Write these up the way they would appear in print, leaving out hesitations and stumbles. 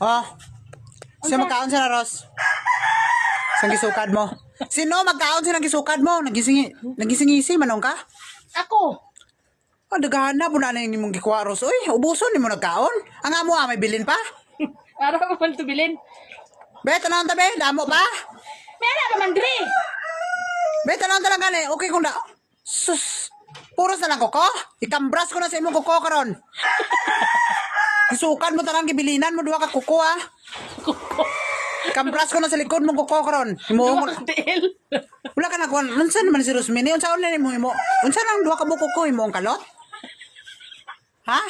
Oh. Sino magkaon sa Ros? Sang gisukad mo. Sino magkaon sa gisukad mo? Nagisingisi manong ka? Ako. Oh, dagana po na yung mong gikuha Ros. Uy, ubuson ni mo nagkaon. Ang amo may bilin pa. Araw mo man ito bilin. Bet, tanong tabi, damo pa. May ala pa man, Dre. Bet, tanong talaga ni. Okay kung da. Sus. Puros na lang koko. Ikambras ko na sa imong koko karon. Isukan mo tanang gibilinan mo duha ka kuko ha. Kambras ko na sa likod mong kuko karon. Imo Duwa ka tiil. wala ka nakuha. Unsa naman si Rosmini? Unsa ulit mo imo? Unsa nang duha ka buko ko imo ang kalot? Ha?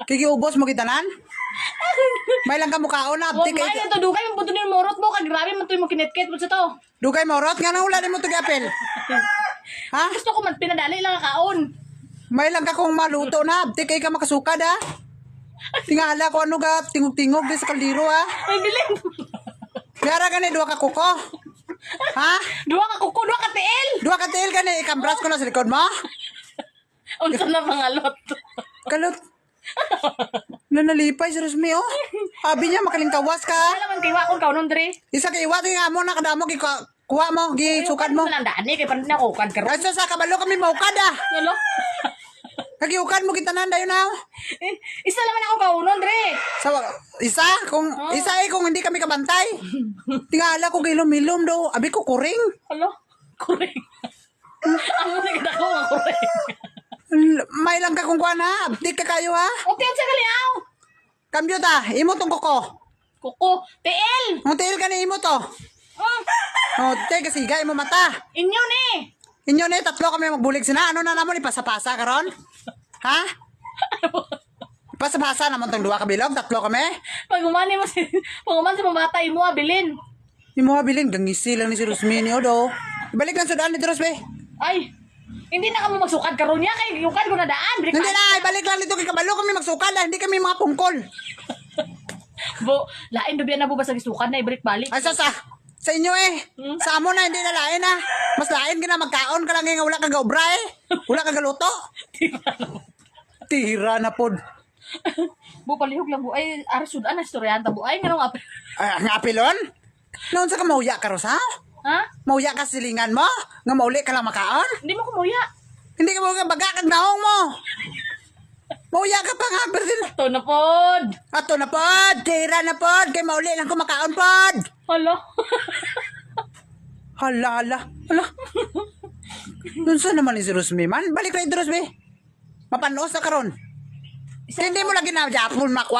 Kikiubos mo kitanan? May lang ka mukhaon na. Huwag man ito, dugay yung puto ni morot mo. Kagrabe man ito yung kinitkit mo sa to. Dugay mo rot nga nang wala din mo tugapil. Ha? Gusto ko man pinadali lang ang kaon. May lang ka kung maluto na. Abti kay ka makasukad ha. Tingala ko ano ka. Tingog-tingog din sa kaldiro ha. Ay, bilin. Kaya gani duha ka kuko. Ha? Duwa ka kuko, duwa ka tiil. Duha ka tail gani. Ikambras ko na sa likod mo. Unsa na pangalot. Kalot. Nanalipay si Rosmi oh. Abi niya makalingkawas ka. Wala man kay wakon kaunon, Dre. Isa kay iwat nga mo nakadamo kuha mo gisukad mo. Wala dani kay pan na ko kan karo. Asa sa kabalo kami maukad ah. Hello. Kagiukad mo kita nandayo na. Isa naman ako kaunon, Dre. Sa isa kung isa kung hindi kami kabantay. Tingala ko gilom-ilom do. Abi ko kuring. Hello. Kuring. Amo na kada ko nga kuring. May lang ka kung kuha na. Abdi ka kayo ha. Okay, sa kaliaw. Kambyo ta. Imo tong kuko. Kuko, tiil. Ang tail ka ni imo to. Oh, te kasi gay mo mata. Inyo ni. Inyo na tatlo kami magbulig sina. Ano na namon ipasa-pasa karon? Ha? Pasa-pasa naman tong duha ka bilog, tatlo kami. Pag umani mo si mamatay mo abilin. Imo habilin gangisi lang ni si Rosmini odo. Balik lang sudan ni Rosbe. Ay. Hindi na kamo magsukad karon niya kay yukad ko na daan. Hindi na, ibalik lang dito kay kabalo kami magsukad hindi kami mga pungkol. Bo, lain do biyan na bubasag isukad na ibalik-balik. Ay sa inyo Sa amo na hindi na lain ha. Mas lain ka na magkaon ka lang nga wala ka gaobra Wala ka galuto. Tira na pod. Bo palihog lang bo ay arsudan na istoryahan ta bo ay nganong apil. Ay, ang apilon? Noon sa ka mauya ka Rosa? Ha? Mauya ka silingan mo? Nga mauli ka lang makaon? Hindi mo kumuya. Hindi ka mauya baga kag naong mo. Mauya ka pa nga Brazil. To na pod. Ato na pod. Tira na pod. Kay mauli lang ko makaon pod. Hala. Hala. Doon saan naman ni si Rosmi man? Balik na ito Rosmi. Mapanos na karon. Hindi mo lagi na Japon makwa.